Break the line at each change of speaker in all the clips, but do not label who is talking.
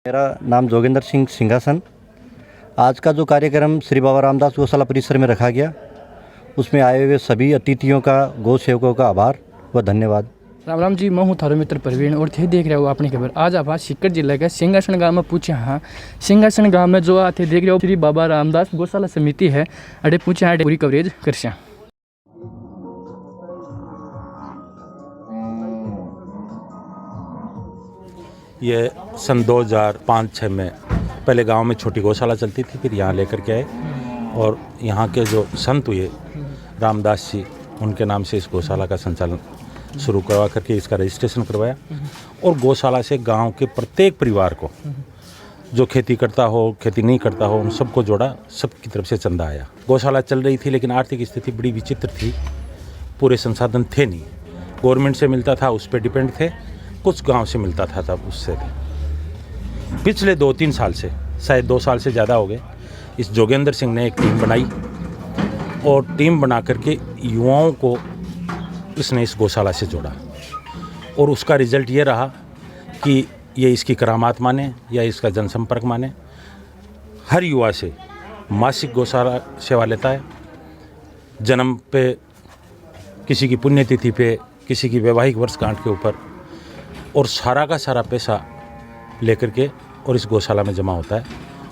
मेरा नाम जोगिंदर सिंह सिंघासन। आज का जो कार्यक्रम श्री बाबा रामदास गौशाला परिसर में रखा गया, उसमें आए हुए सभी अतिथियों का, गौ सेवकों का आभार व धन्यवाद।
राम राम जी, मैं हूँ थारो मित्र प्रवीण और थे देख रहे हो अपनी खबर। आज आप सीकर जिले के सिंघासन गांव में पूछे। हाँ, सिंघासन गांव में जो आते देख रहे हो श्री बाबा रामदास गौशाला समिति है, अरे पूछे हाँ पूरी कवरेज कर।
ये सन 2005-06 में पहले गांव में छोटी गौशाला चलती थी, फिर यहाँ लेकर के आए और यहाँ के जो संत हुए रामदास जी, उनके नाम से इस गौशाला का संचालन शुरू करवा करके इसका रजिस्ट्रेशन करवाया। और गौशाला से गांव के प्रत्येक परिवार को, जो खेती करता हो, खेती नहीं करता हो, उन सबको जोड़ा, सबकी तरफ से चंदा आया। गौशाला चल रही थी लेकिन आर्थिक स्थिति बड़ी विचित्र थी, पूरे संसाधन थे नहीं। गवर्नमेंट से मिलता था, उस पर डिपेंड थे, कुछ गांव से मिलता था, तब उससे थे। पिछले 2-3 साल से, शायद 2 साल से ज़्यादा हो गए, इस जोगेंद्र सिंह ने एक टीम बनाई और टीम बना करके युवाओं को इसने इस गौशाला से जोड़ा। और उसका रिज़ल्ट ये रहा कि ये इसकी करामात माने या इसका जनसंपर्क माने, हर युवा से मासिक गौशाला सेवा लेता है। जन्म पे, किसी की पुण्यतिथि पे, किसी की वैवाहिक वर्षगांठ के ऊपर, और सारा का सारा पैसा लेकर के और इस गौशाला में जमा होता है।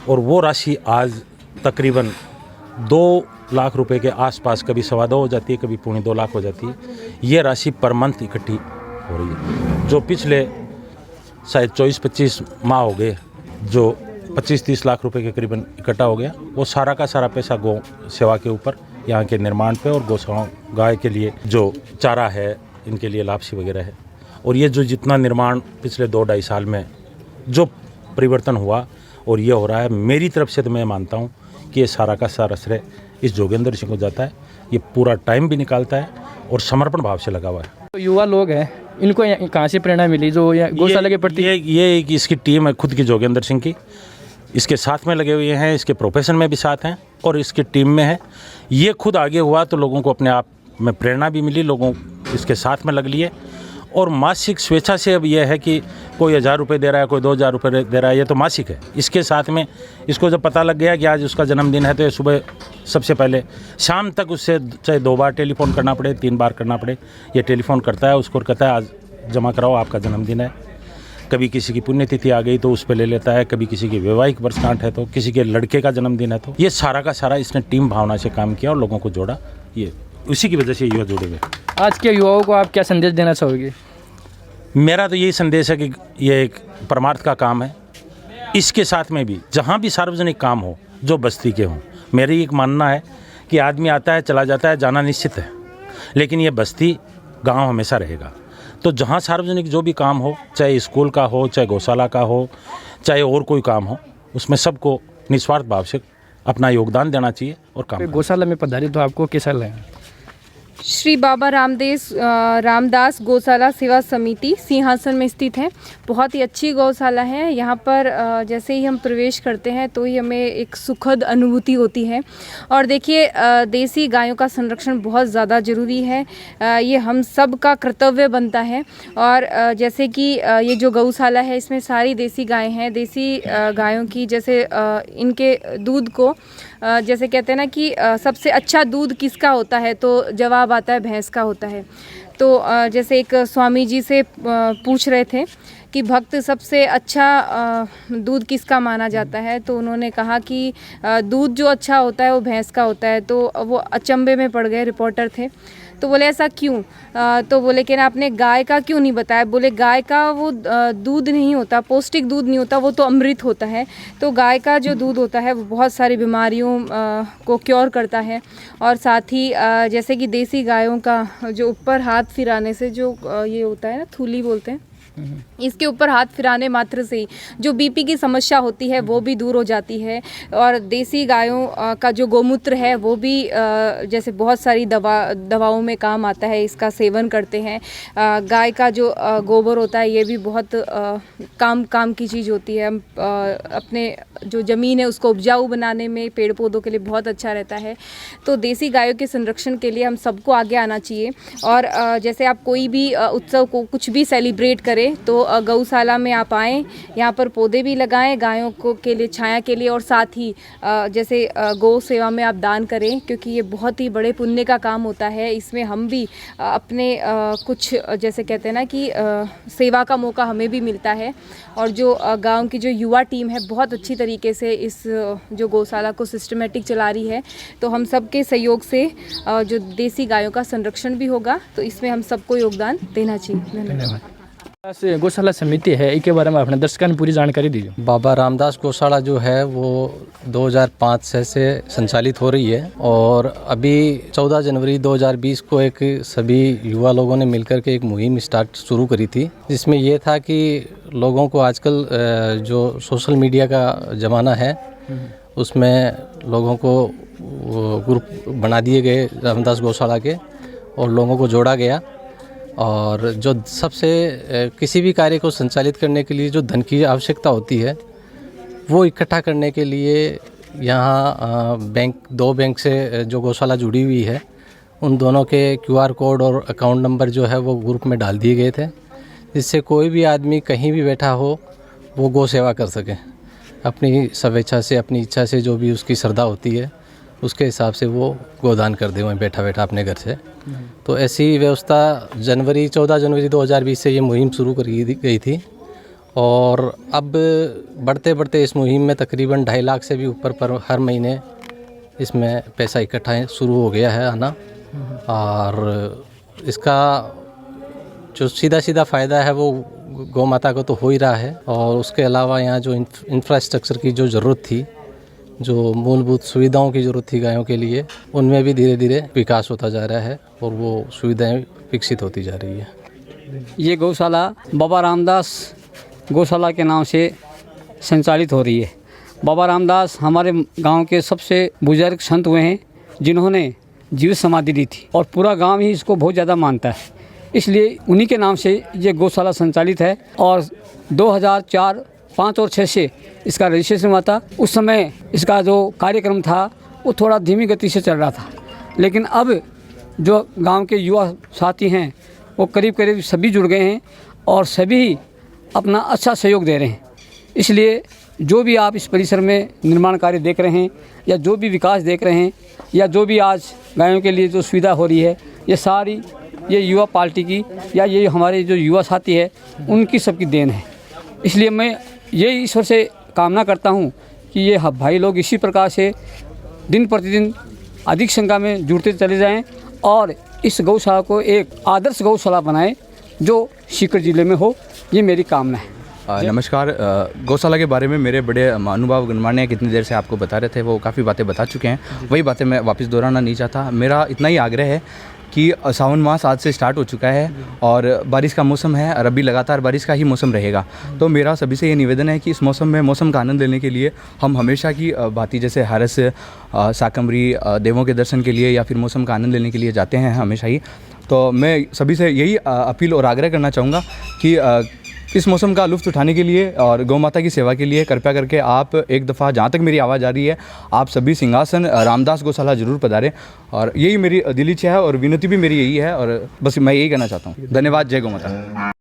और वो राशि आज तकरीबन 2 लाख रुपए के आसपास, कभी 2.25 हो जाती है, कभी 2.25 लाख हो जाती है। ये राशि पर मंथ इकट्ठी हो रही है, जो पिछले शायद 24-25 माह हो गए, जो 25-30 लाख रुपए के करीबन इकट्ठा हो गया। वो सारा का सारा पैसा गौ सेवा के ऊपर, यहाँ के निर्माण पे और गौशालाओं, गाय के लिए जो चारा है, इनके लिए लापसी वगैरह है। और ये जो जितना निर्माण पिछले 2-2.5 साल में जो परिवर्तन हुआ और ये हो रहा है, मेरी तरफ से तो मैं मानता हूँ कि ये सारा का सारा श्रेय इस जोगेंद्र सिंह को जाता है। ये पूरा टाइम भी निकालता है और समर्पण भाव से लगा हुआ है।
तो युवा लोग हैं, इनको कहाँ से प्रेरणा मिली जो गौशाला के प्रति?
ये इसकी टीम है खुद की, जोगेंद्र सिंह की, इसके साथ में लगे हुए हैं, इसके प्रोफेशन में भी साथ हैं और इसकी टीम में है। ये खुद आगे हुआ तो लोगों को अपने आप में प्रेरणा भी मिली, लोगों इसके साथ में लग लिए। और मासिक स्वेच्छा से अब यह है कि कोई 1000 रुपये दे रहा है, कोई 2000 रुपये दे रहा है, ये तो मासिक है। इसके साथ में इसको जब पता लग गया कि आज उसका जन्मदिन है, तो ये सुबह सबसे पहले शाम तक उससे चाहे 2 बार टेलीफोन करना पड़े, 3 बार करना पड़े, ये टेलीफोन करता है, उसको कहता है आज जमा कराओ, आपका जन्मदिन है। कभी किसी की पुण्यतिथि आ गई तो उस पर ले लेता है, कभी किसी की वैवाहिक वर्षगांठ है, तो किसी के लड़के का जन्मदिन है, तो ये सारा का सारा इसने टीम भावना से काम किया और लोगों को जोड़ा। ये उसी की वजह से युवा जुड़े हुए।
आज के युवाओं को आप क्या संदेश देना चाहोगे?
मेरा तो यही संदेश है कि ये एक परमार्थ का काम है। इसके साथ में भी जहाँ भी सार्वजनिक काम हो, जो बस्ती के हों, मेरी एक मानना है कि आदमी आता है, चला जाता है, जाना निश्चित है, लेकिन ये बस्ती गांव हमेशा रहेगा। तो जहाँ सार्वजनिक जो भी काम हो, चाहे स्कूल का हो, चाहे गौशाला का हो, चाहे और कोई काम हो, उसमें सबको निस्वार्थ भाव से अपना योगदान देना चाहिए और काम।
गौशाला में पधारे तो आपको कैसा लगा?
श्री बाबा रामदास गौशाला सेवा समिति सिंहासन में स्थित है। बहुत ही अच्छी गौशाला है। यहाँ पर जैसे ही हम प्रवेश करते हैं तो ही हमें एक सुखद अनुभूति होती है। और देखिए, देसी गायों का संरक्षण बहुत ज़्यादा ज़रूरी है, ये हम सब का कर्तव्य बनता है। और जैसे कि ये जो गौशाला है, इसमें सारी देसी गायें हैं। देसी गायों की जैसे इनके दूध को जैसे कहते हैं ना कि सबसे अच्छा दूध किसका होता है, तो जवाब आता है भैंस का होता है। तो जैसे एक स्वामी जी से पूछ रहे थे कि भक्त सबसे अच्छा दूध किसका माना जाता है, तो उन्होंने कहा कि दूध जो अच्छा होता है वो भैंस का होता है। तो वो अचंभे में पड़ गए, रिपोर्टर थे, तो बोले ऐसा क्यों? तो बोले कि ना आपने गाय का क्यों नहीं बताया? बोले गाय का वो दूध नहीं होता, पौष्टिक दूध नहीं होता, वो तो अमृत होता है। तो गाय का जो दूध होता है वो बहुत सारी बीमारियों को क्योर करता है। और साथ ही जैसे कि देसी गायों का जो ऊपर हाथ फिराने से जो ये होता है ना, थूली बोलते हैं, इसके ऊपर हाथ फिराने मात्र से ही जो बीपी की समस्या होती है वो भी दूर हो जाती है। और देसी गायों का जो गोमूत्र है वो भी जैसे बहुत सारी दवाओं में काम आता है, इसका सेवन करते हैं। गाय का जो गोबर होता है ये भी बहुत काम की चीज़ होती है। अपने जो ज़मीन है उसको उपजाऊ बनाने में, पेड़ पौधों के लिए बहुत अच्छा रहता है। तो देसी गायों के संरक्षण के लिए हम सबको आगे आना चाहिए। और जैसे आप कोई भी उत्सव को कुछ भी सेलिब्रेट करें तो गौशाला में आप आएँ, यहाँ पर पौधे भी लगाएं गायों को के लिए, छाया के लिए, और साथ ही जैसे गौ सेवा में आप दान करें, क्योंकि ये बहुत ही बड़े पुण्य का काम होता है। इसमें हम भी अपने कुछ जैसे कहते हैं ना कि सेवा का मौका हमें भी मिलता है। और जो गांव की जो युवा टीम है बहुत अच्छी तरीके से इस जो गौशाला को सिस्टमेटिक चला रही है। तो हम सबके सहयोग से जो देसी गायों का संरक्षण भी होगा, तो इसमें हम सबको योगदान देना चाहिए। धन्यवाद।
से गौशाला समिति है, इसके बारे में अपने दर्शकों को पूरी जानकारी दीजिए।
बाबा रामदास गौशाला जो है वो 2005 से संचालित हो रही है, और अभी 14 जनवरी 2020 को एक सभी युवा लोगों ने मिलकर के एक मुहिम शुरू करी थी, जिसमें ये था कि लोगों को आजकल जो सोशल मीडिया का ज़माना है उसमें लोगों को ग्रुप बना दिए गए रामदास गौशाला के, और लोगों को जोड़ा गया। और जो सबसे किसी भी कार्य को संचालित करने के लिए जो धन की आवश्यकता होती है वो इकट्ठा करने के लिए यहाँ दो बैंक से जो गौशाला जुड़ी हुई है उन दोनों के QR कोड और अकाउंट नंबर जो है वो ग्रुप में डाल दिए गए थे, जिससे कोई भी आदमी कहीं भी बैठा हो वो गौ सेवा कर सके, अपनी स्वेच्छा से, अपनी इच्छा से, जो भी उसकी श्रद्धा होती है उसके हिसाब से वो गोदान कर दे वहीं बैठा बैठा अपने घर से। तो ऐसी व्यवस्था 14 जनवरी 2020 से ये मुहिम शुरू करी गई थी, और अब बढ़ते बढ़ते इस मुहिम में तकरीबन 2.5 लाख से भी ऊपर पर हर महीने इसमें पैसा इकट्ठा शुरू हो गया है आना। और इसका जो सीधा फ़ायदा है वो गौ माता को तो हो ही रहा है, और उसके अलावा यहाँ जो इंफ्रास्ट्रक्चर की जो ज़रूरत थी, जो मूलभूत सुविधाओं की ज़रूरत थी गायों के लिए, उनमें भी धीरे धीरे विकास होता जा रहा है और वो सुविधाएं विकसित होती जा रही है।
ये गौशाला बाबा रामदास गौशाला के नाम से संचालित हो रही है। बाबा रामदास हमारे गांव के सबसे बुजुर्ग संत हुए हैं, जिन्होंने जीवित समाधि दी थी, और पूरा गांव ही इसको बहुत ज़्यादा मानता है, इसलिए उन्हीं के नाम से ये गौशाला संचालित है। और 2004, 5 और 6 से इसका रजिस्ट्रेशन हुआ था। उस समय इसका जो कार्यक्रम था वो थोड़ा धीमी गति से चल रहा था, लेकिन अब जो गांव के युवा साथी हैं वो करीब करीब सभी जुड़ गए हैं और सभी अपना अच्छा सहयोग दे रहे हैं। इसलिए जो भी आप इस परिसर में निर्माण कार्य देख रहे हैं, या जो भी विकास देख रहे हैं, या जो भी आज गायों के लिए जो सुविधा हो रही है, ये सारी ये युवा पार्टी की, या ये हमारे जो युवा साथी है उनकी सबकी देन है। इसलिए मैं यही ईश्वर से कामना करता हूँ कि ये भाई लोग इसी प्रकार से दिन प्रतिदिन अधिक संख्या में जुड़ते चले जाएं, और इस गौशाला को एक आदर्श गौशाला बनाएं जो सीकर जिले में हो। ये मेरी कामना है।
नमस्कार। गौशाला के बारे में मेरे बड़े महानुभाव गणमान्य कितनी देर से आपको बता रहे थे, वो काफ़ी बातें बता चुके हैं, वही बातें मैं वापस दोहराना नहीं चाहता। मेरा इतना ही आग्रह है कि सावन मास आज से स्टार्ट हो चुका है और बारिश का मौसम है, और अभी लगातार बारिश का ही मौसम रहेगा। तो मेरा सभी से ये निवेदन है कि इस मौसम में मौसम का आनंद लेने के लिए हम हमेशा की भांति जैसे हरस, शाकंभरी, देवों के दर्शन के लिए या फिर मौसम का आनंद लेने के लिए जाते हैं हमेशा ही। तो मैं सभी से यही अपील और आग्रह करना चाहूँगा कि इस मौसम का लुत्फ़ उठाने के लिए और गौ माता की सेवा के लिए कृपया करके आप एक दफ़ा, जहाँ तक मेरी आवाज़ आ रही है, आप सभी सिंहासन रामदास गौशाला ज़रूर पधारें। और यही मेरी दिली इच्छा है और विनती भी मेरी यही है, और बस मैं यही कहना चाहता हूँ। धन्यवाद। जय गौ माता।